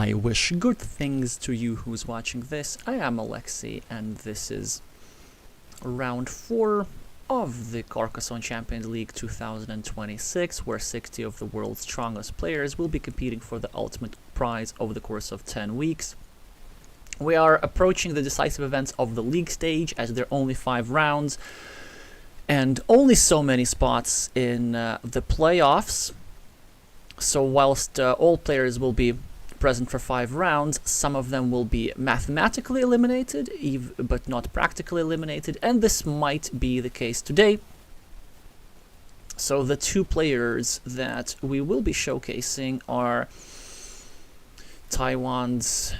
I wish good things to you who's watching this. I am Alexey, and this is round 4 of the Carcassonne Champions League 2026, where 60 of the world's strongest players will be competing for the ultimate prize over the course of 10 weeks. We are approaching the decisive events of the league stage, as there are only 5 rounds and only so many spots in the playoffs. So whilst all players will be present for 5 rounds, some of them will be mathematically eliminated, but not practically eliminated, and this might be the case today. So the 2 players that we will be showcasing are Taiwan's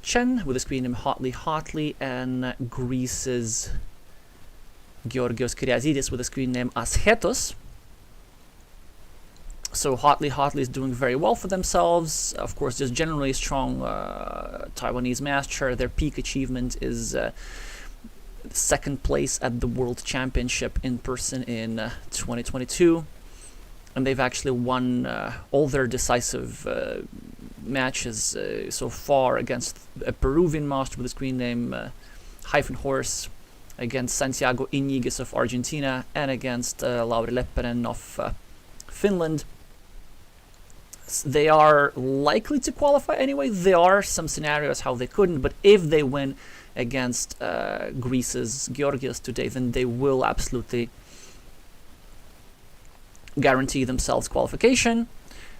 Chen with the screen name HotlyHotly, and Greece's Georgios Kyriazides with the screen name Ashetos. So HotlyHotly is doing very well for themselves. Of course, there's generally a strong Taiwanese Master. Their peak achievement is 2nd place at the World Championship in person in 2022. And they've actually won all their decisive matches so far against a Peruvian Master with the screen name Horse, against Santiago Iñiguez of Argentina, and against Lauri Leppänen of Finland. They are likely to qualify anyway. There are some scenarios how they couldn't, but if they win against Greece's Georgios today, then they will absolutely guarantee themselves qualification.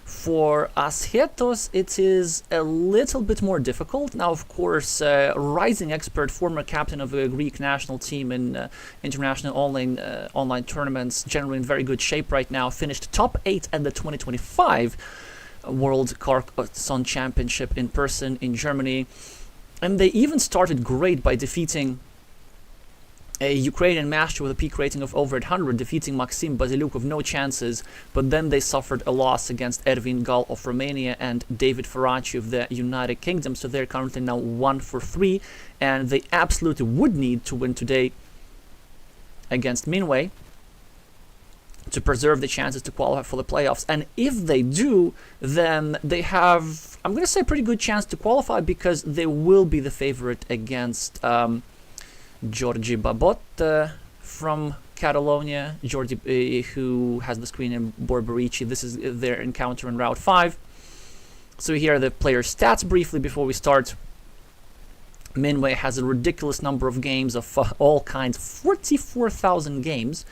For Ashetos, it is a little bit more difficult. Now, of course, rising expert, former captain of a Greek national team in international online tournaments, generally in very good shape right now, finished top 8 at the 2025 World Carcassonne Championship in person in Germany. And they even started great by defeating a Ukrainian master with a peak rating of over 800, defeating Maxim Baziliuk with no chances, but then they suffered a loss against Ervin Gal of Romania and David Faraci of the United Kingdom, so they're currently now 1-3, and they absolutely would need to win today against Minwei to preserve the chances to qualify for the playoffs. And if they do, then they have, I'm going to say, a pretty good chance to qualify, because they will be the favorite against Georgi Babot from Catalonia, Georgi, who has the screen in Borborici. This is their encounter in Route 5. So here are the players' stats briefly before we start. Minwei has a ridiculous number of games of all kinds, 44,000 games,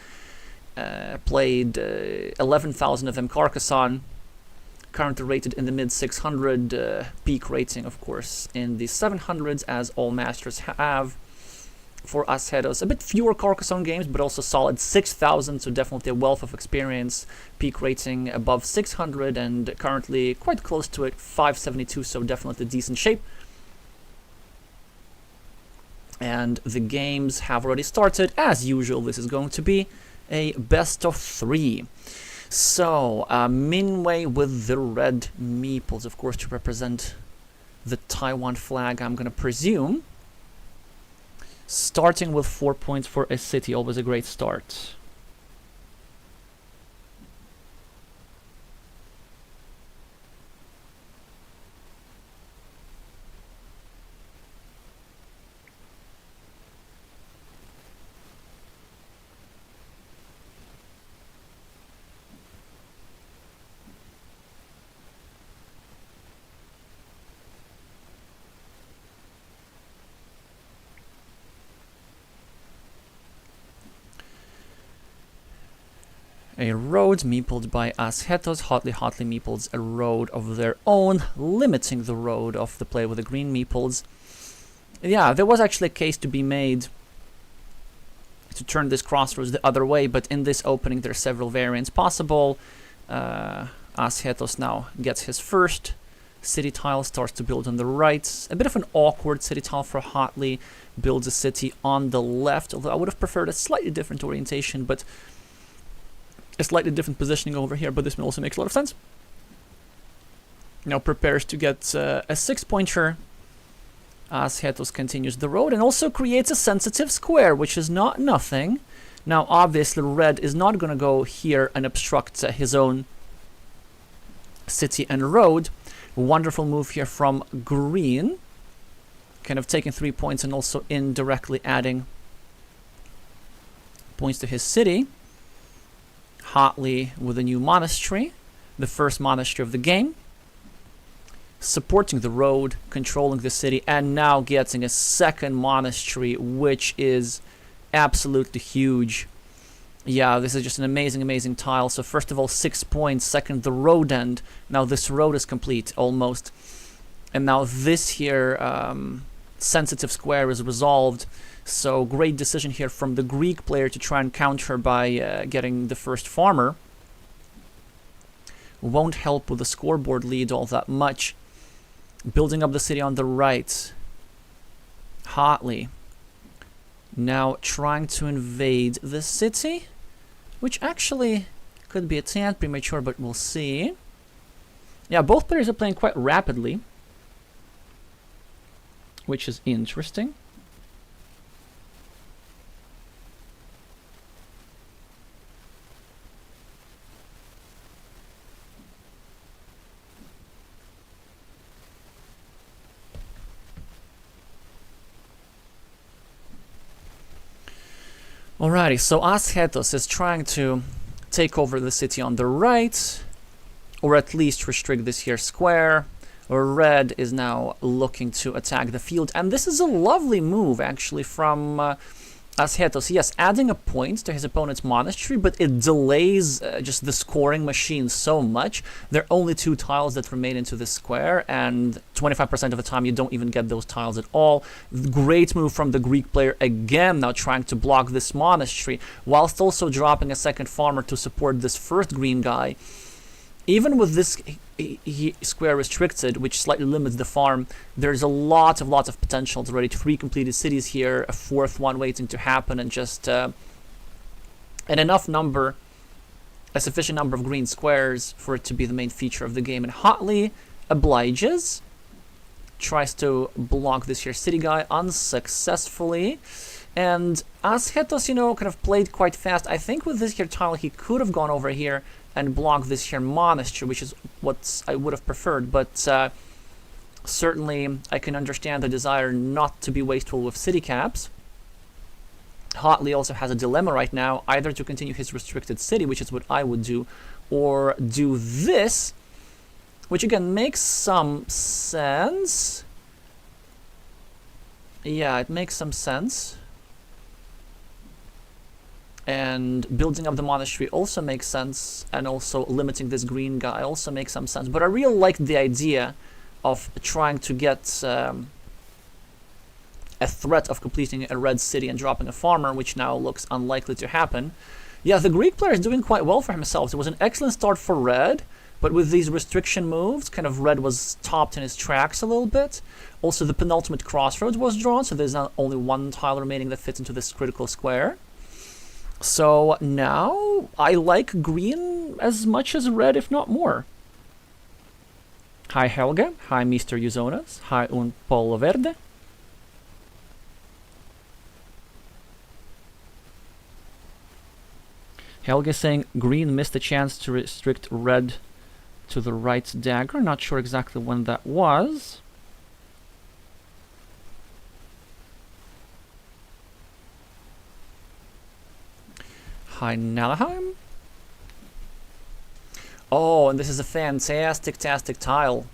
played 11,000 of them Carcassonne, currently rated in the mid-600, peak rating, of course, in the 700s, as all masters have. For Ashetos, a bit fewer Carcassonne games, but also solid 6,000, so definitely a wealth of experience. Peak rating above 600, and currently quite close to it, 572, so definitely decent shape. And the games have already started. As usual, this is going to be a best of 3. So, Minwei with the red meeples, of course, to represent the Taiwan flag, I'm going to presume. Starting with 4 points for a city, always a great start. A road meepled by Ashetos. HotlyHotly meeples a road of their own, limiting the road of the player with the green meeples. Yeah, there was actually a case to be made to turn this crossroads the other way, but in this opening there are several variants possible. Ashetos now gets his first city tile, starts to build on the right. A bit of an awkward city tile for Hotly, builds a city on the left, although I would have preferred a slightly different orientation, but a slightly different positioning over here, but this also makes a lot of sense. Now prepares to get a 6-pointer. Ashetos continues the road and also creates a sensitive square, which is not nothing. Now obviously red is not going to go here and obstruct his own city and road. Wonderful move here from green. Kind of taking 3 points and also indirectly adding points to his city. Hotly with a new monastery, the first monastery of the game. Supporting the road, controlling the city, and now getting a second monastery, which is absolutely huge. Yeah, this is just an amazing, amazing tile. So first of all, 6 points. Second, the road end. Now this road is complete, almost. And now this here sensitive square is resolved. So great decision here from the Greek player to try and counter by getting the first farmer. Won't help with the scoreboard lead all that much. Building up the city on the right. Hotly. Now trying to invade the city, which actually could be a tad premature, but we'll see. Yeah, both players are playing quite rapidly, which is interesting. Alrighty, so Ashetos is trying to take over the city on the right, or at least restrict this here square. Red is now looking to attack the field, and this is a lovely move actually from Ashetos. Yes, adding a point to his opponent's monastery, but it delays just the scoring machine so much. There are only 2 tiles that remain into this square, and 25% of the time you don't even get those tiles at all. Great move from the Greek player again, now trying to block this monastery, whilst also dropping a second farmer to support this first green guy. Even with this square restricted, which slightly limits the farm, there's a lot of potential. It's already 3 completed cities here, a 4th one waiting to happen, and just a sufficient number of green squares for it to be the main feature of the game. And Hotly obliges, tries to block this here city guy unsuccessfully. And Ashetos, kind of played quite fast. I think with this here tile, he could have gone over here and block this here monastery, which is what I would have preferred, but certainly I can understand the desire not to be wasteful with city caps. Hotly also has a dilemma right now, either to continue his restricted city, which is what I would do, or do this, which again makes some sense. Yeah, it makes some sense. And building up the monastery also makes sense, and also limiting this green guy also makes some sense. But I really liked the idea of trying to get a threat of completing a red city and dropping a farmer, which now looks unlikely to happen. Yeah, the Greek player is doing quite well for himself. It was an excellent start for red, but with these restriction moves, kind of red was stopped in his tracks a little bit. Also, the penultimate crossroads was drawn, so there's not only 1 tile remaining that fits into this critical square. So now I like green as much as red, if not more. Hi Helge, hi Mr. Uzonas, hi un Polo Verde. Helge saying green missed a chance to restrict red to the right dagger. Not sure exactly when that was. Hi Nalaheim. Oh, and this is a fantastic tile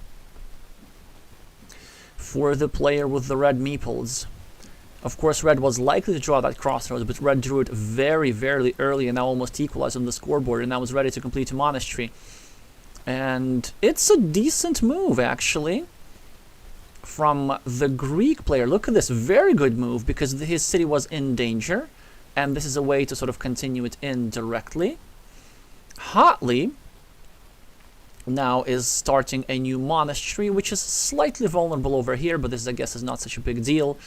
for the player with the red meeples. Of course, red was likely to draw that crossroads, but red drew it very, very early and now almost equalized on the scoreboard, and now was ready to complete a monastery. And it's a decent move, actually, from the Greek player. Look at this, very good move, because his city was in danger. And this is a way to sort of continue it indirectly. Hotly now is starting a new monastery, which is slightly vulnerable over here, but this, I guess, is not such a big deal.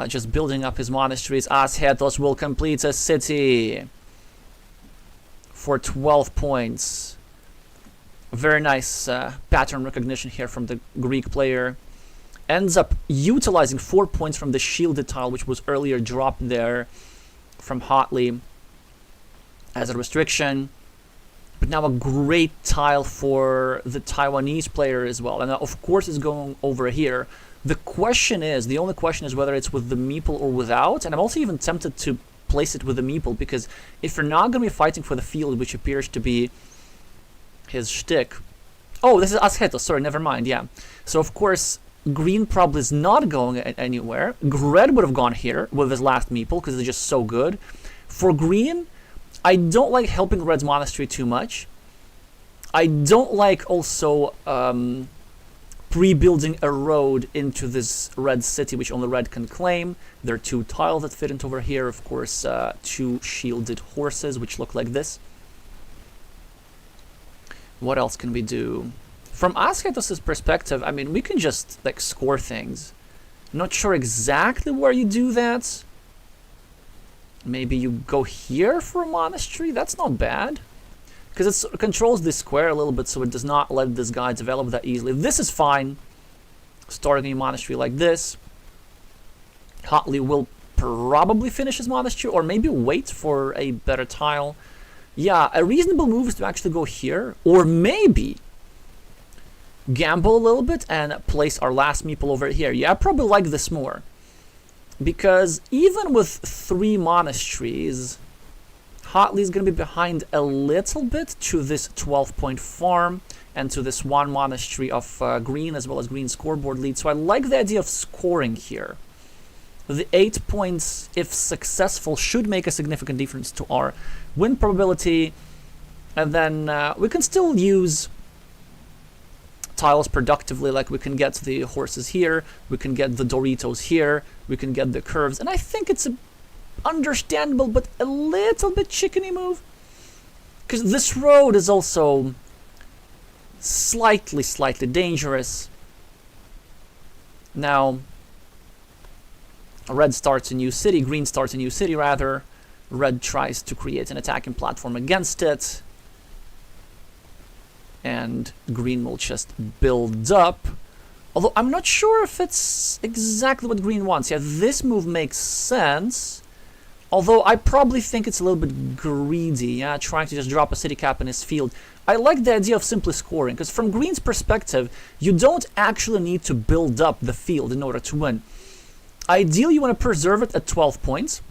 Just building up his monasteries. Ashetos will complete a city for 12 points. Very nice pattern recognition here from the Greek player. Ends up utilizing 4 points from the shielded tile, which was earlier dropped there from Hotly as a restriction. But now a great tile for the Taiwanese player as well. And of course it's going over here. The only question is whether it's with the meeple or without. And I'm also even tempted to place it with the meeple, because if you're not going to be fighting for the field, which appears to be his shtick. Oh, this is Ashetos, sorry, never mind, yeah. So of course, green probably is not going anywhere. Red would have gone here with his last meeple, because it's just so good. For green, I don't like helping red's monastery too much. I don't like also pre-building a road into this red city, which only red can claim. There are 2 tiles that fit into over here. Of course, 2 shielded horses, which look like this. What else can we do? From Ashetos' perspective, I mean, we can just, like, score things. Not sure exactly where you do that. Maybe you go here for a monastery? That's not bad. Because it controls this square a little bit, so it does not let this guy develop that easily. This is fine. Starting a monastery like this. Hotly will probably finish his monastery, or maybe wait for a better tile. Yeah, a reasonable move is to actually go here, or maybe gamble a little bit and place our last meeple over here. Yeah, I probably like this more. Because even with 3 monasteries, Hotly is going to be behind a little bit to this 12-point farm and to this 1 monastery of green, as well as green scoreboard lead. So I like the idea of scoring here. The 8 points, if successful, should make a significant difference to our win probability. And then we can still use tiles productively, like we can get the horses here, we can get the Doritos here, we can get the curves. And I think it's a understandable but a little bit chickeny move, because this road is also slightly dangerous. Now red starts a new city, green starts a new city rather. Red tries to create an attacking platform against it, and green will just build up. Although I'm not sure if it's exactly what green wants. Yeah, this move makes sense. Although I probably think it's a little bit greedy, yeah, trying to just drop a city cap in his field. I like the idea of simply scoring, because from green's perspective, you don't actually need to build up the field in order to win. Ideally, you want to preserve it at 12 points.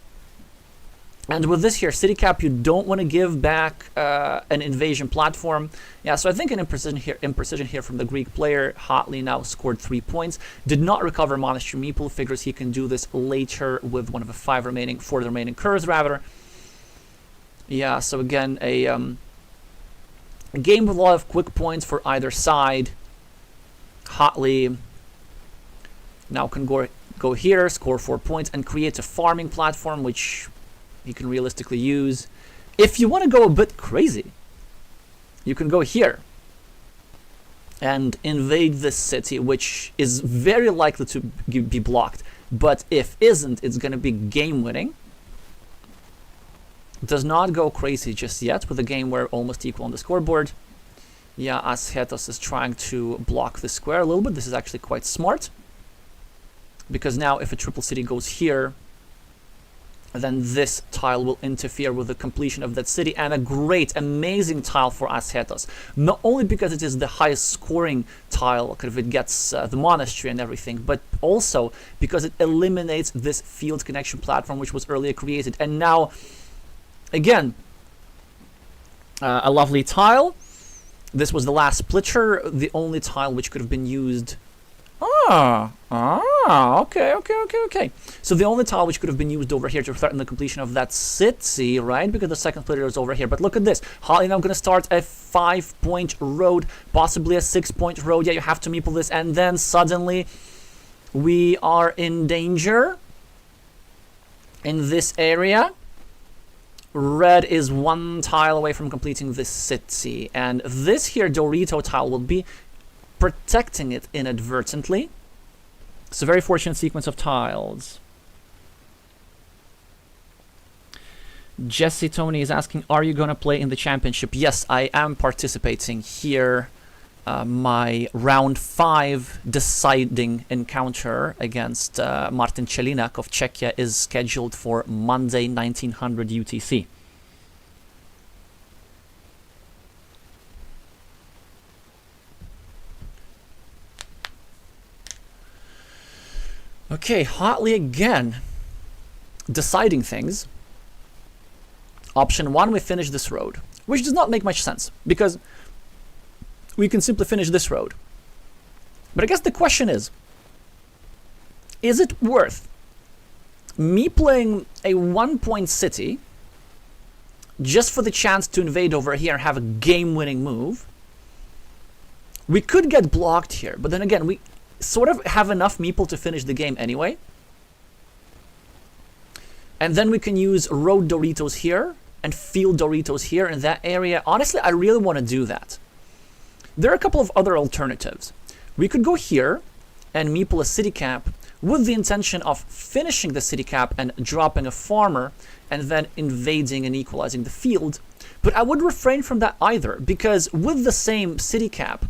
And with this here, city cap, you don't want to give back an invasion platform. Yeah, so I think an imprecision here from the Greek player. Hotly now scored 3 points. Did not recover monastery meeple. Figures he can do this later with one of the 4 remaining curves rather. Yeah, so again, a game with a lot of quick points for either side. Hotly now can go here, score 4 points, and create a farming platform, which you can realistically use. If you want to go a bit crazy, you can go here and invade this city, which is very likely to be blocked. But if isn't, it's going to be game winning. Does not go crazy just yet, with the game we're almost equal on the scoreboard. Yeah, Ashetos is trying to block the square a little bit. This is actually quite smart, because now if a triple city goes here, then this tile will interfere with the completion of that city, and a great, amazing tile for Ashetos. Not only because it is the highest scoring tile, because it gets the monastery and everything, but also because it eliminates this field connection platform, which was earlier created. And now, again, a lovely tile. This was the last splitter, the only tile which could have been used. Okay. So the only tile which could have been used over here to threaten the completion of that city, right? Because the second splitter is over here. But look at this. Hotly now going to start a 5-point road, possibly a 6-point road. Yeah, you have to meeple this. And then suddenly we are in danger in this area. Red is 1 tile away from completing this city. And this here Dorito tile will be protecting it inadvertently. It's a very fortunate sequence of tiles. Jesse Tony is asking, are you going to play in the championship? Yes, I am participating here. My round 5 deciding encounter against Martin Celinak of Czechia is scheduled for Monday, 1900 UTC. Okay, Hotly again. Deciding things. Option 1, we finish this road. Which does not make much sense, because we can simply finish this road. But I guess the question is it worth me playing a 1-point city just for the chance to invade over here and have a game-winning move? We could get blocked here, but then again, we sort of have enough meeple to finish the game anyway. And then we can use road Doritos here and field Doritos here in that area. Honestly, I really want to do that. There are a couple of other alternatives. We could go here and meeple a city cap with the intention of finishing the city cap and dropping a farmer and then invading and equalizing the field. But I would refrain from that either, because with the same city cap,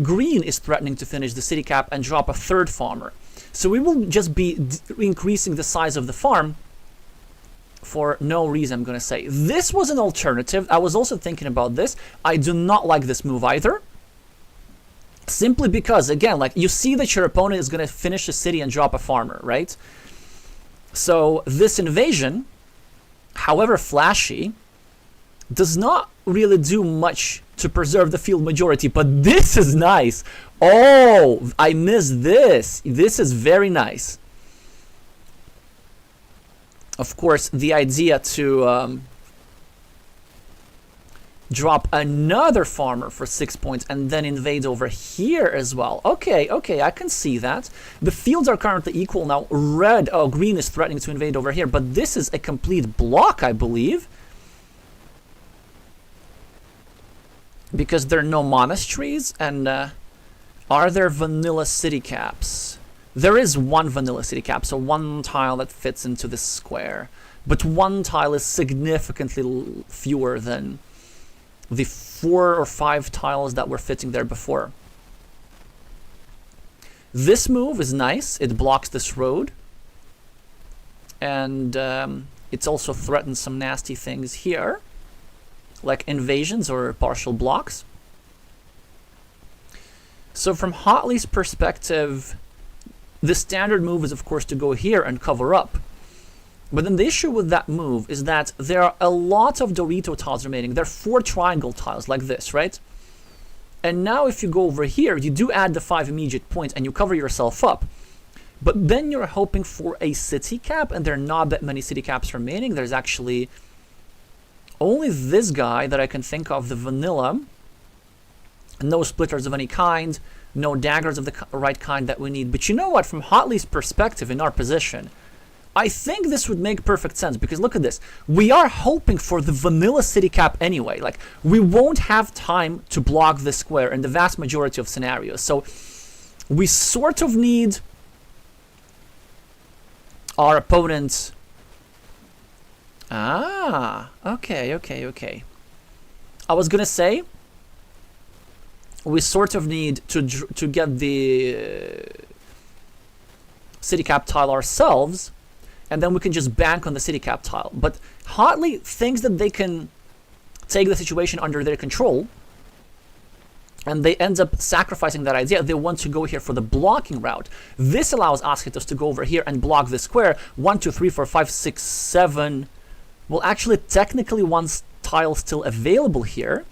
green is threatening to finish the city cap and drop a third farmer. So we will just be increasing the size of the farm for no reason, I'm going to say. This was an alternative. I was also thinking about this. I do not like this move either. Simply because, again, like, you see that your opponent is going to finish a city and drop a farmer, right? So this invasion, however flashy, does not really do much to preserve the field majority. But this is nice. Oh, I missed this. This is very nice. Of course, the idea to drop another farmer for 6 points and then invade over here as well. Okay, I can see that. The fields are currently equal now. Green is threatening to invade over here, but this is a complete block, I believe. Because there are no monasteries, and are there vanilla city caps? There is one vanilla city cap, so one tile that fits into this square. But one tile is significantly fewer than the 4 or 5 tiles that were fitting there before. This move is nice. It blocks this road. And it's also threatens some nasty things here, like invasions or partial blocks. So from Hotly's perspective, the standard move is, of course, to go here and cover up. But then the issue with that move is that there are a lot of Dorito tiles remaining. There are 4 triangle tiles like this, right? And now if you go over here, you do add the 5 immediate points and you cover yourself up. But then you're hoping for a city cap, and there are not that many city caps remaining. There's actually only this guy that I can think of, the vanilla. No splitters of any kind. No daggers of the right kind that we need. But you know what? From Hotly's perspective, in our position, I think this would make perfect sense, because look at this. We are hoping for the vanilla city cap anyway. Like, we won't have time to block this square in the vast majority of scenarios. So we sort of need our opponent. Okay. I was gonna say, we sort of need to get the city cap tile ourselves, and then we can just bank on the city cap tile. But Hotly thinks that they can take the situation under their control, and they end up sacrificing that idea. They want to go here for the blocking route. This allows Asketos to go over here and block the square. 1, 2, 3, 4, 5, 6, 7. Well, actually, technically, one tile still available here.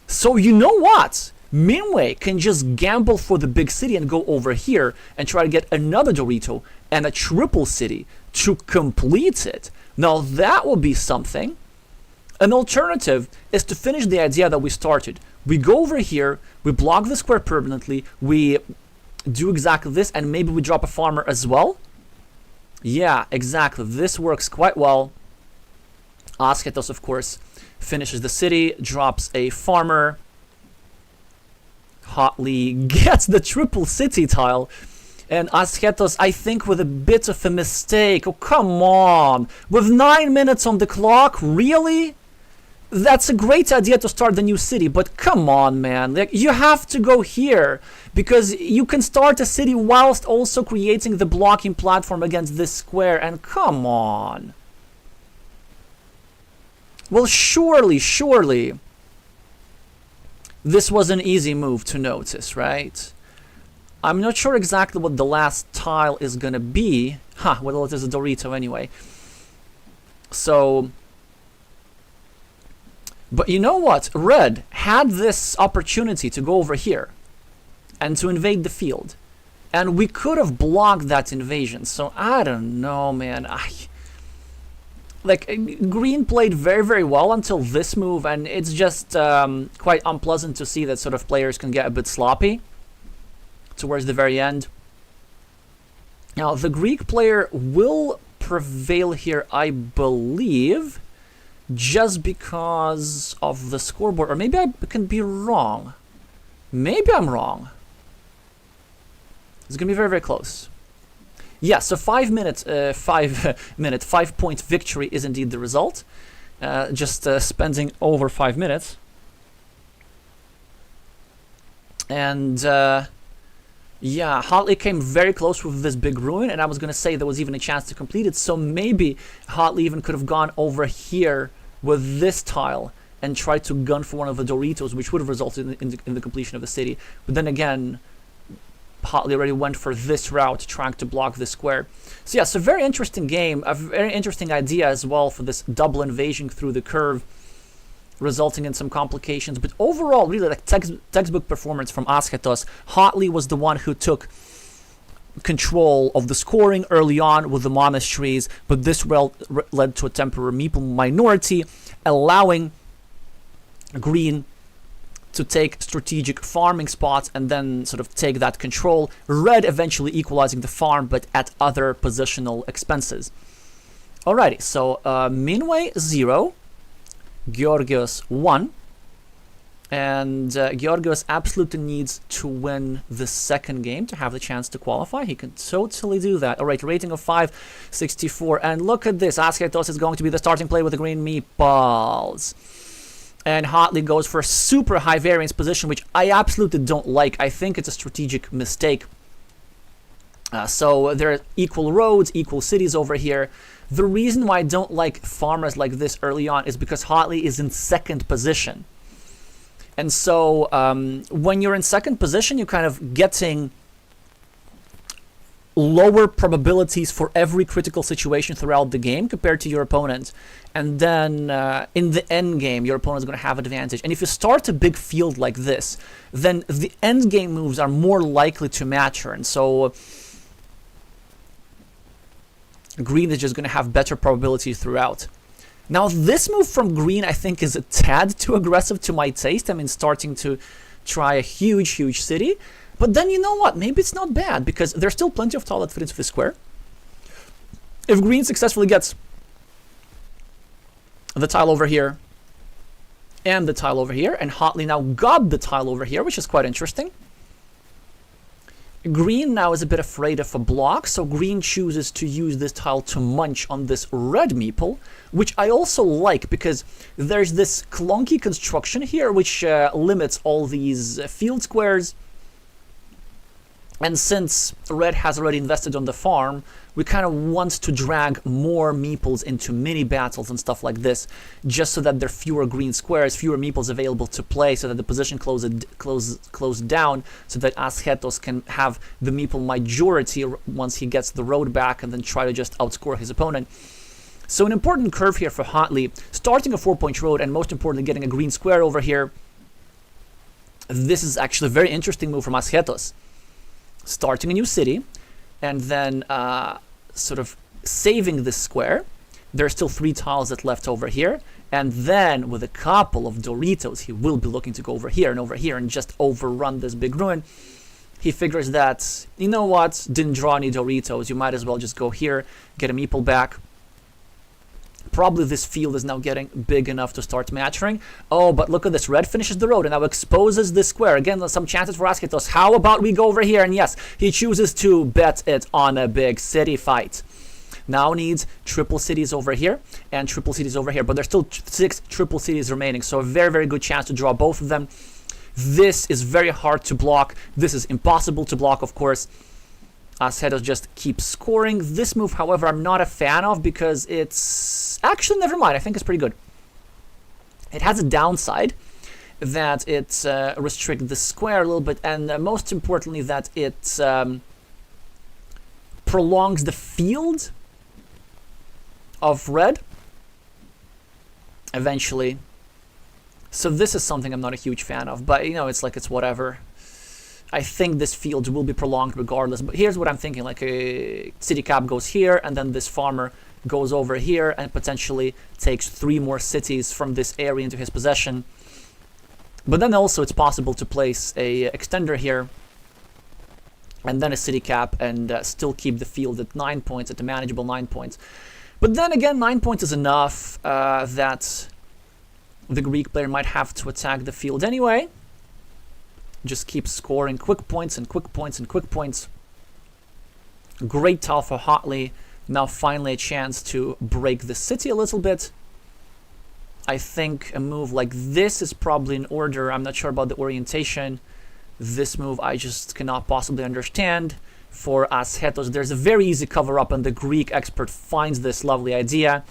So you know what? Minwei can just gamble for the big city and go over here and try to get another Dorito and a triple city to complete it. Now that will be something. An alternative is to finish the idea that we started. We go over here, we block the square permanently, we do exactly this, and maybe we drop a farmer as well. Yeah, exactly. This works quite well. Asketos, of course, finishes the city, drops a farmer. Hotly gets the triple city tile. And Asketos, I think, with a bit of a mistake. Oh, come on. With 9 minutes on the clock? Really? That's a great idea to start the new city, but come on, man. Like, you have to go here, because you can start a city whilst also creating the blocking platform against this square, and come on. Well, surely, this was an easy move to notice, right? I'm not sure exactly what the last tile is gonna be. Well, it is a Dorito anyway. So, but you know what? Red had this opportunity to go over here and to invade the field. And we could have blocked that invasion. So, I don't know, man. Like, green played very, very well until this move, and it's just quite unpleasant to see that sort of players can get a bit sloppy towards the very end. Now, the Greek player will prevail here, I believe, just because of the scoreboard. Or maybe I can be wrong. Maybe I'm wrong. It's going to be very, very close. Yeah, so 5 minutes, 5-point victory is indeed the result. Just spending over 5 minutes. And yeah, Hotly came very close with this big ruin, and I was going to say there was even a chance to complete it. So maybe Hotly even could have gone over here with this tile and tried to gun for one of the Doritos, which would have resulted in the completion of the city. But then again, Hotly already went for this route, trying to block this square. So yeah, it's a very interesting game, a very interesting idea as well for this double invasion through the curve, resulting in some complications. But overall, really like textbook performance from Asketos. Hotly was the one who took control of the scoring early on with the monasteries, but this led to a temporary meeple minority, allowing green to take strategic farming spots and then sort of take that control. Red eventually equalizing the farm, but at other positional expenses. Alrighty, so Minway 0, Georgios 1, and Georgios absolutely needs to win the second game to have the chance to qualify. He can totally do that. Alright, rating of 564, and look at this. Asketos is going to be the starting play with the green meatballs. And Hotly goes for a super high variance position, which I absolutely don't like. I think it's a strategic mistake. So there are equal roads, equal cities over here. The reason why I don't like farmers like this early on is because Hotly is in second position. And so when you're in second position, you're kind of getting lower probabilities for every critical situation throughout the game compared to your opponent. And then in the end game, your opponent is going to have advantage. And if you start a big field like this, then the end game moves are more likely to mature. And so green is just going to have better probability throughout. Now, this move from green, I think, is a tad too aggressive to my taste. I mean, starting to try a huge, huge city. But then, you know what? Maybe it's not bad, because there's still plenty of tile that fit into the square. If green successfully gets the tile over here and the tile over here, and Hotly now got the tile over here, which is quite interesting. Green now is a bit afraid of a block, so green chooses to use this tile to munch on this red meeple, which I also like, because there's this clunky construction here which limits all these field squares. And since red has already invested on the farm, we kind of want to drag more meeples into mini battles and stuff like this, just so that there are fewer green squares, fewer meeples available to play, so that the position closed down, so that Asketos can have the meeple majority once he gets the road back and then try to just outscore his opponent. So an important curve here for Hotly, starting a 4-point road and most importantly getting a green square over here. This is actually a very interesting move from Asketos. Starting a new city, and then sort of saving this square. There are still 3 tiles that left over here, and then with a couple of Doritos, he will be looking to go over here and just overrun this big ruin. He figures that, you know what, didn't draw any Doritos, you might as well just go here, get a meeple back. Probably this field is now getting big enough to start maturing. Oh, but look at this. Red finishes the road and now exposes this square. Again, some chances for Asketos. How about we go over here? And yes, he chooses to bet it on a big city fight. Now needs triple cities over here and triple cities over here. But there's still 6 triple cities remaining. So a very, very good chance to draw both of them. This is very hard to block. This is impossible to block, of course. Asketos just keeps scoring. This move, however, I'm not a fan of because it's... Actually, never mind. I think it's pretty good. It has a downside. that it restricts the square a little bit, and most importantly that it prolongs the field of red eventually. So this is something I'm not a huge fan of, but you know, it's like, it's whatever. I think this field will be prolonged regardless, but here's what I'm thinking, like a city cap goes here, and then this farmer goes over here and potentially takes 3 more cities from this area into his possession. But then also it's possible to place a extender here, and then a city cap, and still keep the field at 9 points, at a manageable 9 points. But then again, 9 points is enough that the Greek player might have to attack the field anyway. Just keep scoring quick points and quick points and quick points. Great tile for HotlyHotly. Now finally a chance to break the city a little bit. I think a move like this is probably in order. I'm not sure about the orientation. This move I just cannot possibly understand. For Ashetos, there's a very easy cover-up, and the Greek expert finds this lovely idea.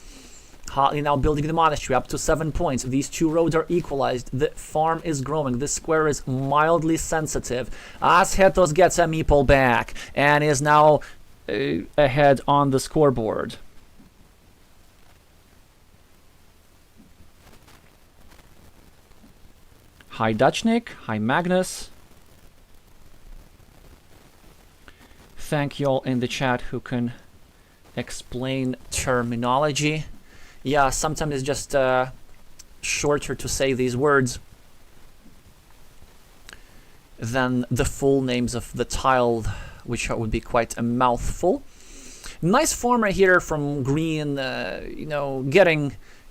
HotlyHotly now building the monastery up to 7 points. These 2 roads are equalized. The farm is growing. This square is mildly sensitive. Ashetos gets a meeple back and is now ahead on the scoreboard. Hi Dutchnik, hi Magnus. Thank you all in the chat who can explain terminology. Yeah, sometimes it's just shorter to say these words than the full names of the tile, which would be quite a mouthful. Nice farmer here from green, you know,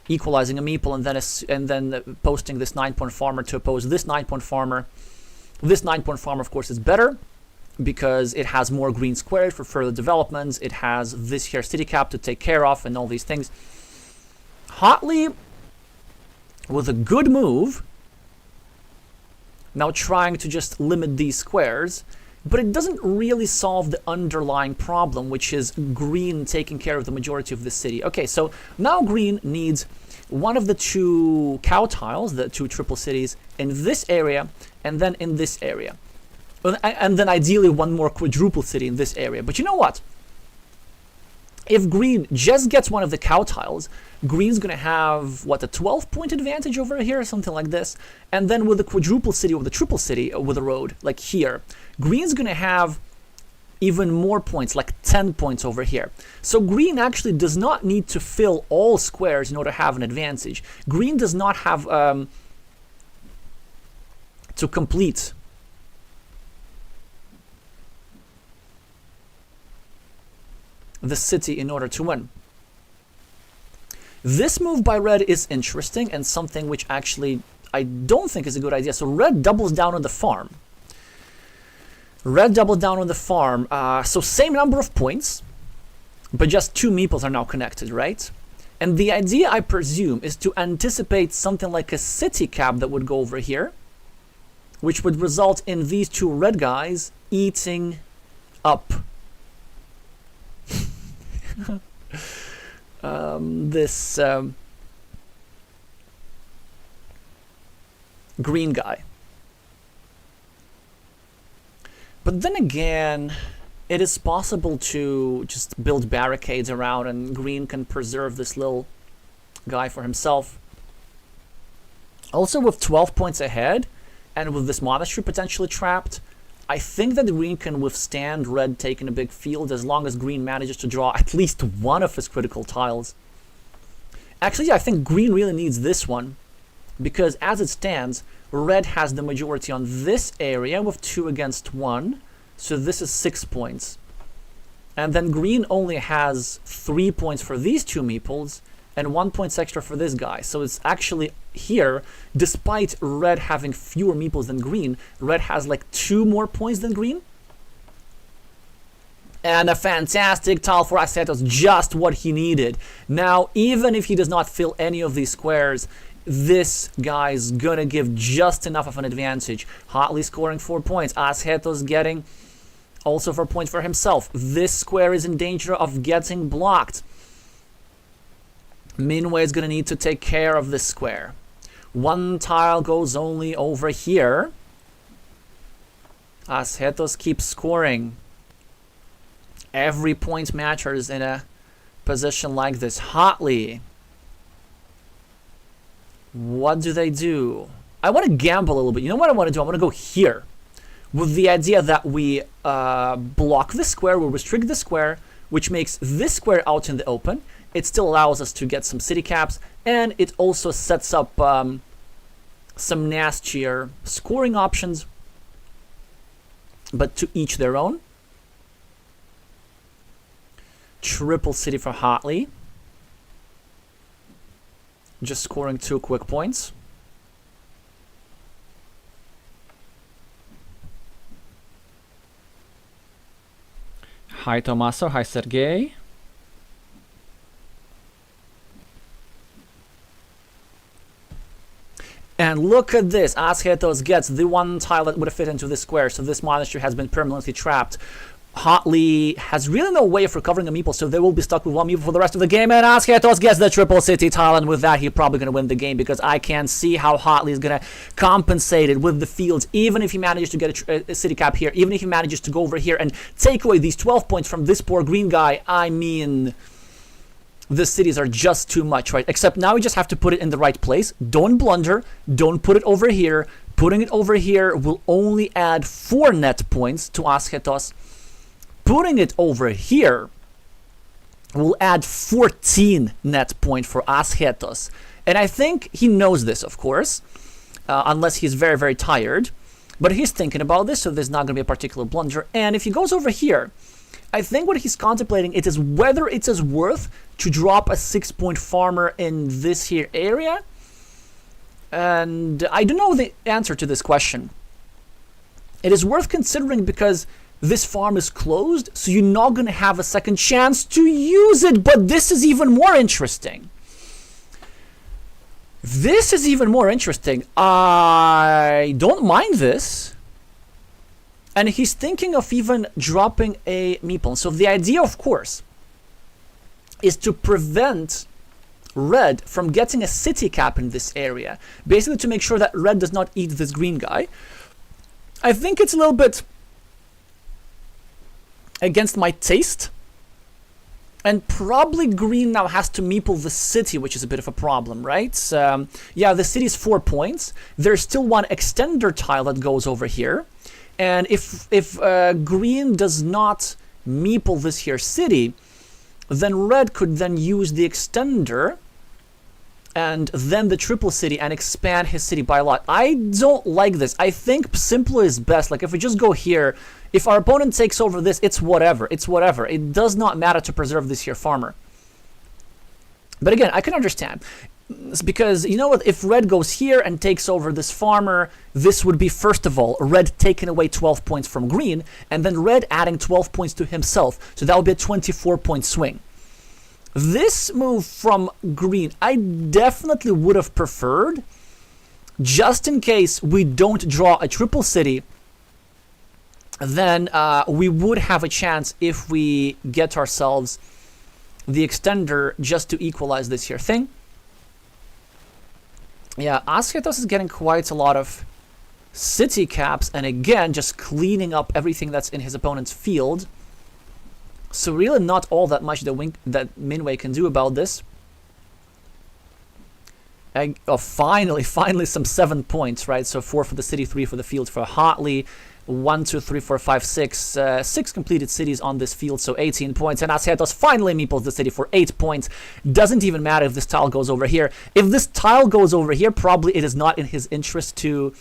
equalizing a meeple, and then posting this 9-point farmer to oppose this 9-point farmer. This 9-point farmer, of course, is better because it has more green squares for further developments. It has this here city cap to take care of and all these things. HotlyHotly with a good move, now trying to just limit these squares, but it doesn't really solve the underlying problem, which is green taking care of the majority of the city. Okay, so now green needs one of the 2 cow tiles, the 2 triple cities, in this area, and then in this area. And then ideally 1 more quadruple city in this area. But you know what? If green just gets one of the cow tiles, green's going to have, what, a 12-point advantage over here, or something like this. And then with the quadruple city or the triple city with a road, like here, green's going to have even more points, like 10 points over here. So green actually does not need to fill all squares in order to have an advantage. Green does not have to complete the city in order to win. This move by red is interesting and something which actually I don't think is a good idea. So red doubles down on the farm. Red doubles down on the farm. So same number of points, but just 2 meeples are now connected, right? And the idea, I presume, is to anticipate something like a city cap that would go over here, which would result in these 2 red guys eating up this green guy. But then again, it is possible to just build barricades around, and green can preserve this little guy for himself. Also, with 12 points ahead, and with this monastery potentially trapped, I think that green can withstand red taking a big field as long as green manages to draw at least 1 of his critical tiles. Actually, I think green really needs this one, because as it stands, red has the majority on this area with 2 against 1, so this is 6 points. And then green only has 3 points for these 2 meeples, and 1 point extra for this guy. So it's actually here, despite red having fewer meeples than green, red has like 2 more points than green. And a fantastic tile for Ashetos, just what he needed. Now, even if he does not fill any of these squares, this guy's gonna give just enough of an advantage. HotlyHotly scoring 4 points, Ashetos getting also 4 points for himself. This square is in danger of getting blocked. Minway is going to need to take care of this square. One tile goes only over here. Ashetos keeps scoring. Every point matters in a position like this. HotlyHotly. What do they do? I want to gamble a little bit. You know what I want to do? I want to go here. With the idea that we block the square, we restrict the square, which makes this square out in the open. It still allows us to get some city caps, and it also sets up some nastier scoring options, but to each their own. Triple city for HotlyHotly. Just scoring 2 quick points. Hi Tommaso, hi Sergey. And look at this, Ashetos gets the one tile that would have fit into this square, so this monastery has been permanently trapped. HotlyHotly has really no way of recovering a meeple, so they will be stuck with one meeple for the rest of the game, and Ashetos gets the triple city tile, and with that he's probably going to win the game, because I can't see how HotlyHotly is going to compensate it with the fields, even if he manages to get a city cap here, even if he manages to go over here and take away these 12 points from this poor green guy. I mean, the cities are just too much, right? Except now we just have to put it in the right place. Don't blunder, don't put it over here. Putting it over here will only add 4 net points to Ashetos. Putting it over here will add 14 net point for Ashetos. And I think he knows this, of course, unless he's very, very tired. But he's thinking about this, so there's not going to be a particular blunder. And if he goes over here, I think what he's contemplating it is whether it is worth to drop a 6-point farmer in this here area. And I don't know the answer to this question. It is worth considering because this farm is closed, so you're not going to have a second chance to use it. But this is even more interesting. This is even more interesting. I don't mind this. And he's thinking of even dropping a meeple. So the idea, of course, is to prevent red from getting a city cap in this area. Basically to make sure that red does not eat this green guy. I think it's a little bit against my taste. And probably green now has to meeple the city, which is a bit of a problem, right? Yeah, the city is 4 points. There's still one extender tile that goes over here. And if green does not meeple this here city, then red could then use the extender and then the triple city and expand his city by a lot. I don't like this. I think simpler is best. Like if we just go here, if our opponent takes over this, it's whatever. It's whatever. It does not matter to preserve this here farmer. But again, I can understand. It's because, you know what, if red goes here and takes over this farmer, this would be, first of all, red taking away 12 points from green, and then red adding 12 points to himself. So that would be a 24-point swing. This move from green, I definitely would have preferred, just in case we don't draw a triple city, then we would have a chance if we get ourselves the extender just to equalize this here thing. Yeah, Ashetos is getting quite a lot of city caps, and again, just cleaning up everything that's in his opponent's field. So really not all that much that Minwei can do about this. Finally some 7 points, right? So 4 for the city, 3 for the field for HotlyHotly. 1, 2, 3, 4, 5, 6. 6 completed cities on this field, so 18 points. And Ashetos finally meeples the city for 8 points. Doesn't even matter if this tile goes over here. If this tile goes over here, probably it is not in his interest to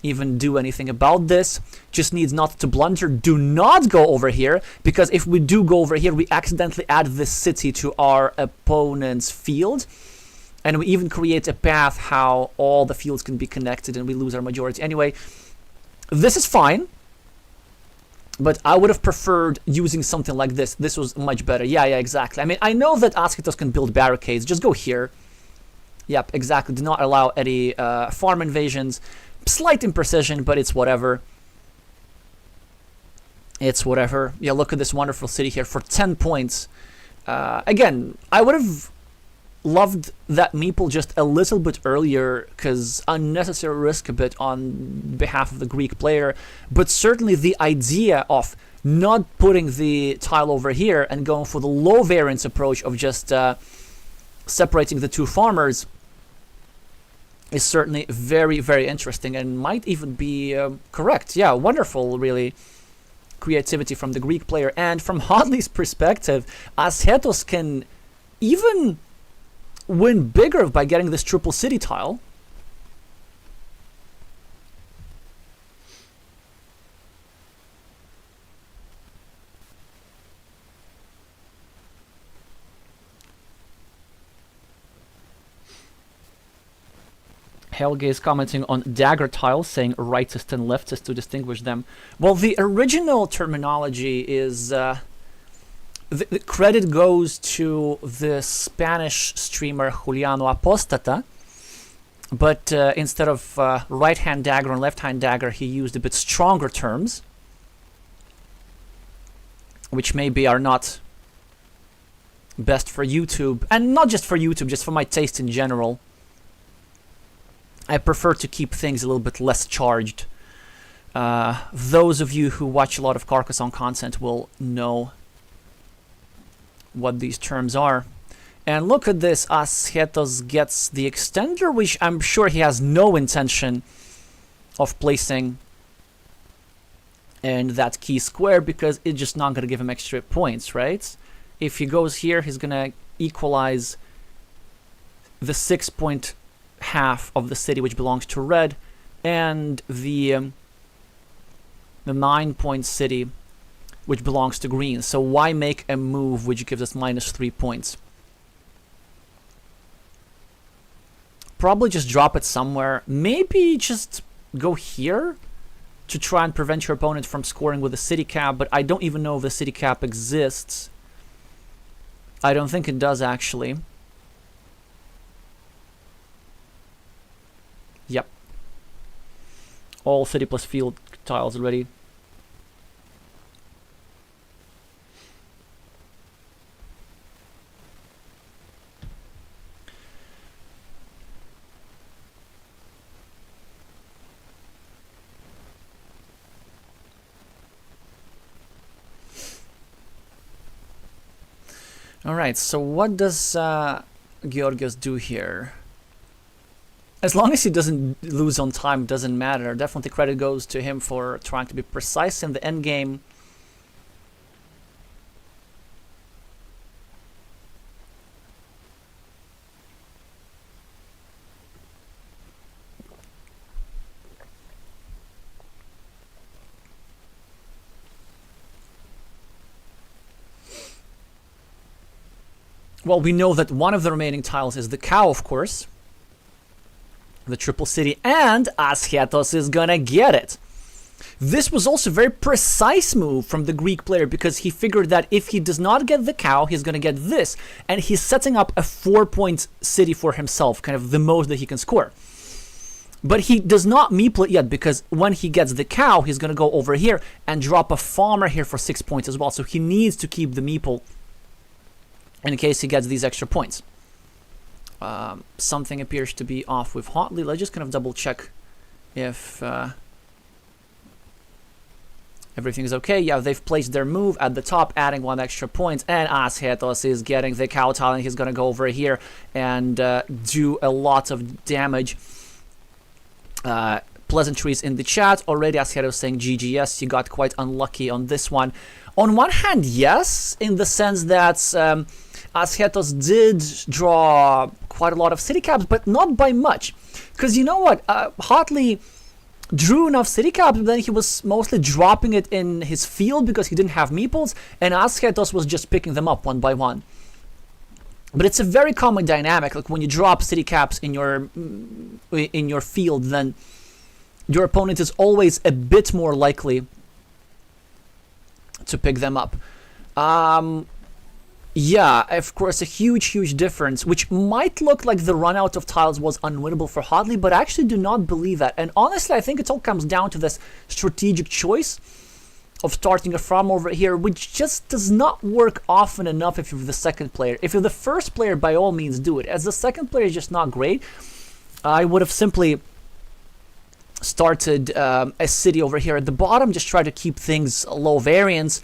even do anything about this. Just needs not to blunder. Do not go over here, because if we do go over here, we accidentally add this city to our opponent's field. And we even create a path how all the fields can be connected and we lose our majority. Anyway, this is fine, but I would have preferred using something like this. This was much better. Yeah, exactly. I mean, I know that Ashetos can build barricades. Just go here. Yep, exactly. Do not allow any farm invasions. Slight imprecision, but it's whatever. It's whatever. Yeah, look at this wonderful city here for 10 points. Again, I would have loved that meeple just a little bit earlier because unnecessary risk a bit on behalf of the Greek player, but certainly the idea of not putting the tile over here and going for the low variance approach of just separating the two farmers is certainly very, very interesting and might even be correct. Yeah, wonderful, really, creativity from the Greek player. And from HotlyHotly's perspective, Ashetos can even win bigger by getting this triple city tile. Helge is commenting on dagger tiles, saying rightist and leftist to distinguish them. Well, the original terminology is the credit goes to the Spanish streamer Juliano Apostata, but instead of right-hand dagger and left-hand dagger, he used a bit stronger terms, which maybe are not best for YouTube, and not just for YouTube, just for my taste in general. I prefer to keep things a little bit less charged. Those of you who watch a lot of Carcassonne content will know what these terms are. And look at this, Ashetos gets the extender, which I'm sure he has no intention of placing in that key square because it's just not going to give him extra points, right? If he goes here, he's going to equalize the 6-point half of the city which belongs to red and the 9-point city which belongs to green. So why make a move which gives us -3 points? Probably just drop it somewhere. Maybe just go here to try and prevent your opponent from scoring with a city cap, but I don't even know if the city cap exists. I don't think it does, actually. Yep. All city plus field tiles already. Alright, so what does Georgios do here? As long as he doesn't lose on time, it doesn't matter. Definitely credit goes to him for trying to be precise in the end game. Well, we know that one of the remaining tiles is the cow, of course. The triple city, and Ashetos is gonna get it. This was also a very precise move from the Greek player because he figured that if he does not get the cow, he's gonna get this. And he's setting up a 4-point city for himself, kind of the most that he can score. But he does not meeple it yet because when he gets the cow, he's gonna go over here and drop a farmer here for 6 points as well. So he needs to keep the meeple in case he gets these extra points. Something appears to be off with HotlyHotly. Let's just kind of double check if everything is okay. Yeah, they've placed their move at the top, adding 1 extra point, and Ashetos is getting the cow tile, and he's going to go over here and do a lot of damage. Pleasantries in the chat. Already Ashetos saying GGS, you got quite unlucky on this one. On one hand, yes, in the sense that Ashetos did draw quite a lot of city caps, but not by much. Because you know what? HotlyHotly drew enough city caps, but then he was mostly dropping it in his field because he didn't have meeples, and Ashetos was just picking them up one by one. But it's a very common dynamic. Like when you drop city caps in your field, then your opponent is always a bit more likely to pick them up. Yeah, of course, a huge difference, which might look like the run out of tiles was unwinnable for HotlyHotly, but I actually do not believe that. And honestly, I think it all comes down to this strategic choice of starting a farm over here, which just does not work often enough if you're the second player. If you're the first player, by all means do it. As the second player is just not great, I would have simply started a city over here at the bottom, just try to keep things low variance,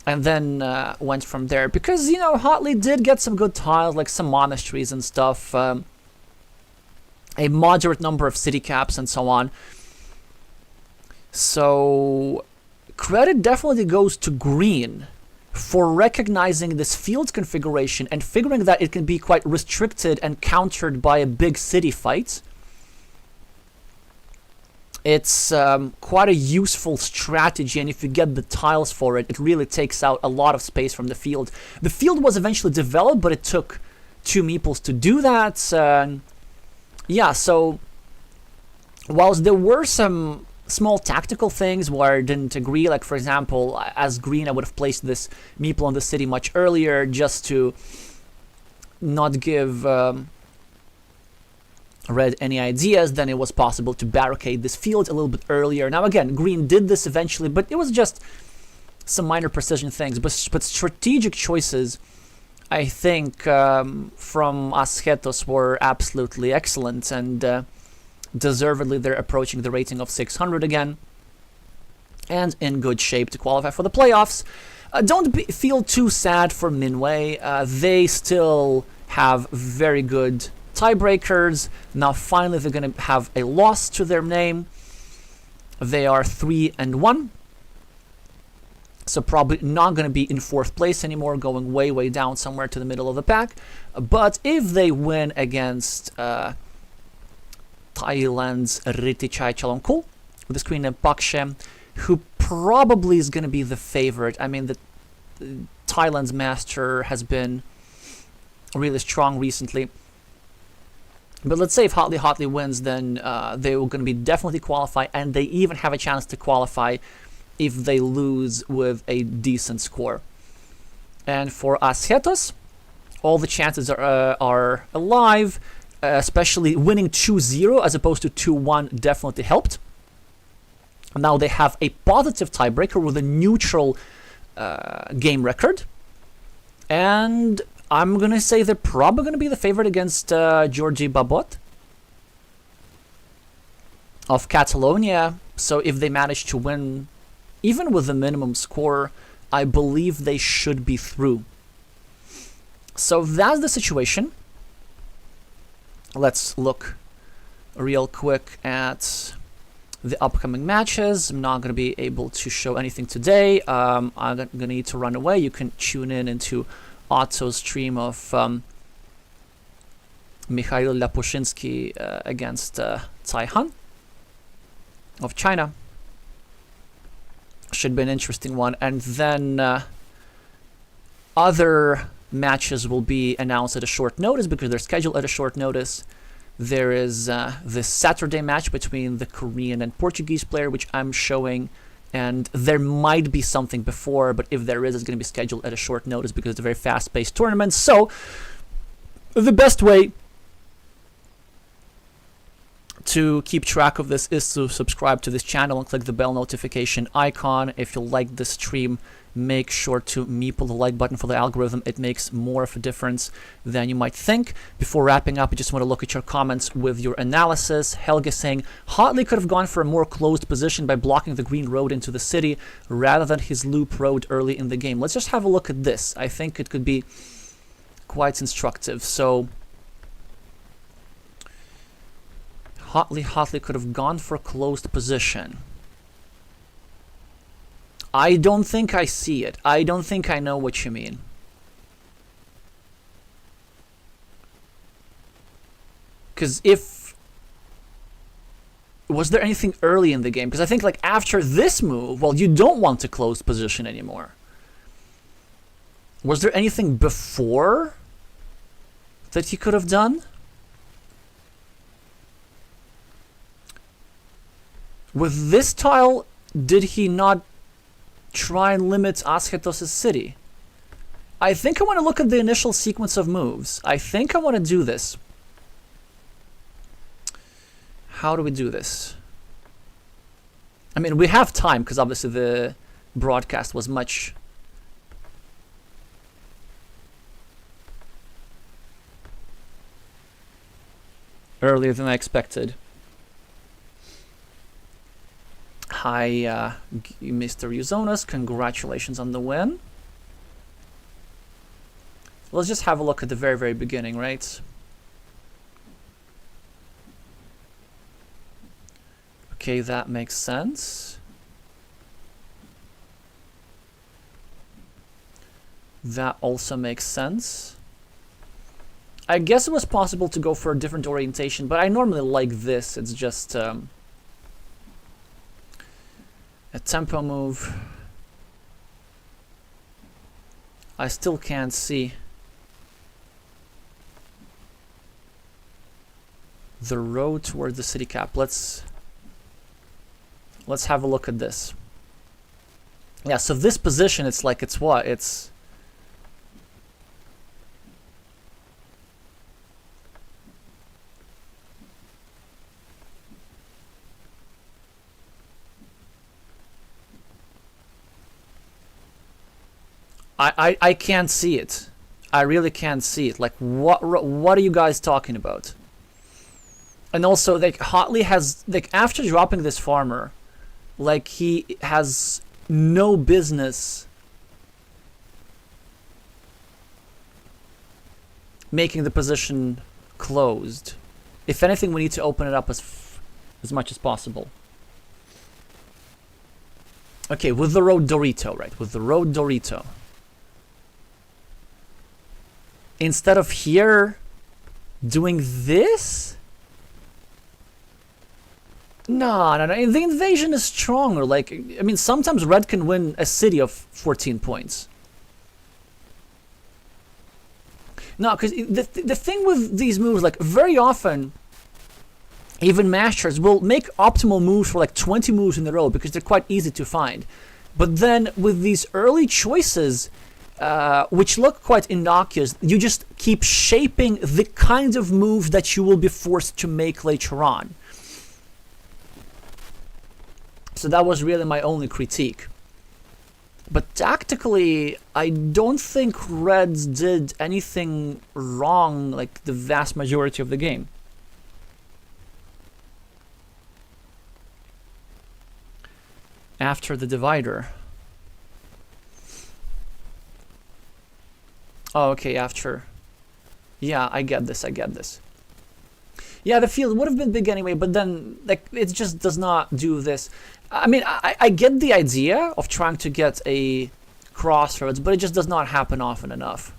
and then went from there. Because, you know, Hotly did get some good tiles, like some monasteries and stuff, a moderate number of city caps and so on. So credit definitely goes to green for recognizing this field configuration and figuring that it can be quite restricted and countered by a big city fight. It's quite a useful strategy, and if you get the tiles for it, it really takes out a lot of space from the field. The field was eventually developed, but it took 2 meeples to do that. Yeah, so whilst there were some small tactical things where I didn't agree, like for example, as green I would have placed this meeple on the city much earlier just to not give red any ideas, then it was possible to barricade this field a little bit earlier. Now again, green did this eventually, but it was just some minor precision things, but strategic choices I think from Ashetos were absolutely excellent, and deservedly they're approaching the rating of 600 again and in good shape to qualify for the playoffs. Don't feel too sad for Minwei. They still have very good tiebreakers. Now finally they're going to have a loss to their name. They are 3-1, so probably not going to be in 4th place anymore, going way down somewhere to the middle of the pack. But if they win against Thailand's Ritichai Chalongkul with the screen named Pakshe, who probably is going to be the favorite. I mean, the Thailand's Master has been really strong recently. But let's say if HotlyHotly wins, then they will going to be definitely qualify, and they even have a chance to qualify if they lose with a decent score. And for Ashetos, all the chances are alive. Especially winning 2-0 as opposed to 2-1 definitely helped. Now they have a positive tiebreaker with a neutral game record. And I'm going to say they're probably going to be the favorite against Georgi Babot of Catalonia. So if they manage to win, even with the minimum score, I believe they should be through. So that's the situation. Let's look real quick at the upcoming matches. I'm not going to be able to show anything today. I'm going to need to run away. You can tune in into Otto's stream of Mikhail Lapushinsky against Tsai Han of China. Should be an interesting one. And then other matches will be announced at a short notice because they're scheduled at a short notice. There is this Saturday match between the Korean and Portuguese player, which I'm showing, and there might be something before, but if there is, it's going to be scheduled at a short notice because it's a very fast-paced tournament. So the best way to keep track of this is to subscribe to this channel and click the bell notification icon. If you like this stream, make sure to meeple the like button for the algorithm. It makes more of a difference than you might think. Before wrapping up, I just want to look at your comments with your analysis. Helge saying, Hotly could have gone for a more closed position by blocking the green road into the city rather than his loop road early in the game. Let's just have a look at this. I think it could be quite instructive. So HotlyHotly could have gone for a closed position. I don't think I see it. I don't think I know what you mean. Because if... Was there anything early in the game? Because I think like after this move, well, you don't want a closed position anymore. Was there anything before that he could have done? With this tile, did he not try and limit Ashetos' city? I think I want to look at the initial sequence of moves. I think I want to do this. How do we do this? I mean, we have time, because obviously broadcast was much earlier than I expected. Hi, Mr. Uzonas, congratulations on the win. Let's just have a look at the very, very beginning, right? Okay, that makes sense. That also makes sense. I guess it was possible to go for a different orientation, but I normally like this. It's just a tempo move. I still can't see the road towards the city cap. Let's have a look at this. Yeah, so this position, it's like, it's what? It's I can't see it. I really can't see it. Like, what are you guys talking about? And also, like, HotlyHotly has, like, after dropping this farmer, like, he has no business making the position closed. If anything, we need to open it up as much as possible. Okay, with the road Dorito, right? With the road Dorito. Instead of here doing this? No. The invasion is stronger. Like, I mean, sometimes red can win a city of 14 points. No, because the thing with these moves, like, very often, even masters will make optimal moves for like 20 moves in a row because they're quite easy to find. But then with these early choices, which look quite innocuous, you just keep shaping the kinds of moves that you will be forced to make later on. So that was really my only critique. But tactically, I don't think Reds did anything wrong like the vast majority of the game. After the divider. Oh, okay, after. Yeah, I get this. Yeah, the field would have been big anyway, but then, like, it just does not do this. I mean, I get the idea of trying to get a crossroads, but it just does not happen often enough.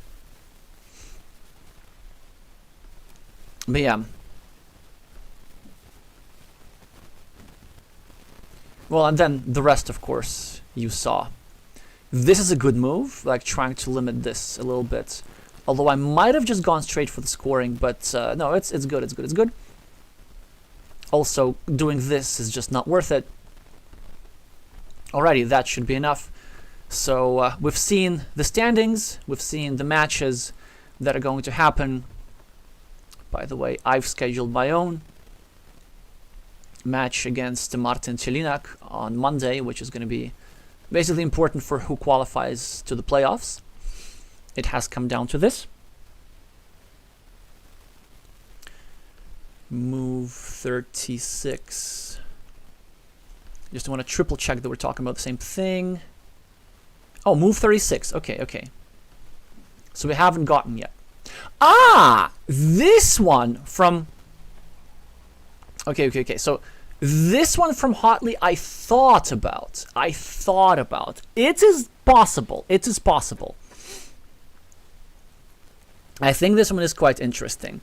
But yeah. Well, and then the rest, of course, you saw. This is a good move, like trying to limit this a little bit. Although I might have just gone straight for the scoring, but no, it's good. Also, doing this is just not worth it. Alrighty, that should be enough. So we've seen the standings, we've seen the matches that are going to happen. By the way, I've scheduled my own match against Martin Celinak on Monday, which is going to be basically important for who qualifies to the playoffs. It has come down to this. Move 36. Just want to triple check that we're talking about the same thing. Oh, move 36. Okay. So we haven't gotten yet. Ah! This one from... Okay. So this one from HotlyHotly I thought about. It is possible. I think this one is quite interesting.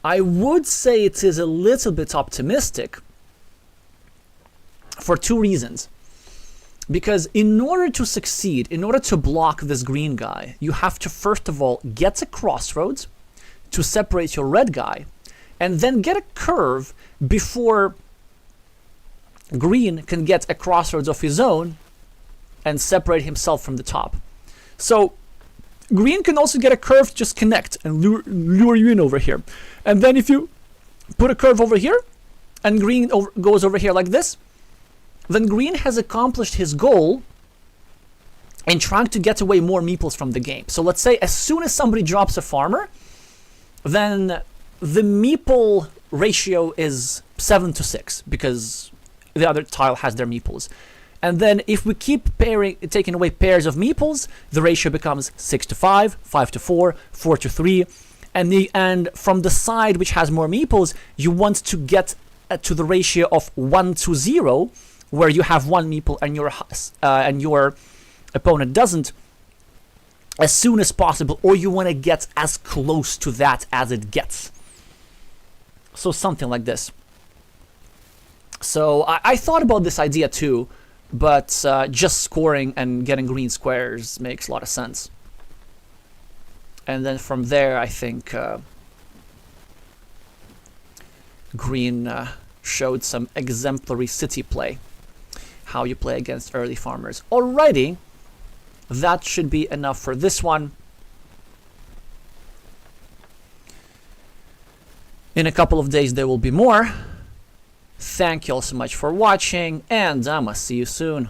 I would say it is a little bit optimistic for two reasons. Because in order to succeed, in order to block this green guy, you have to first of all get a crossroads to separate your red guy, and then get a curve before green can get a crossroads of his own and separate himself from the top. So green can also get a curve, just connect and lure you in over here. And then if you put a curve over here and green goes over here like this, then green has accomplished his goal in trying to get away more meeples from the game. So let's say as soon as somebody drops a farmer, then the meeple ratio is 7-6 because the other tile has their meeples. And then if we keep taking away pairs of meeples, the ratio becomes 6-5, 5-4, 4-3. And from the side which has more meeples, you want to get to the ratio of 1-0, where you have one meeple and your opponent doesn't, as soon as possible, or you want to get as close to that as it gets. So something like this. So I thought about this idea too, but just scoring and getting green squares makes a lot of sense. And then from there, I think green showed some exemplary city play, how you play against early farmers. Alrighty, that should be enough for this one. In a couple of days, there will be more. Thank you all so much for watching, and I'ma see you soon.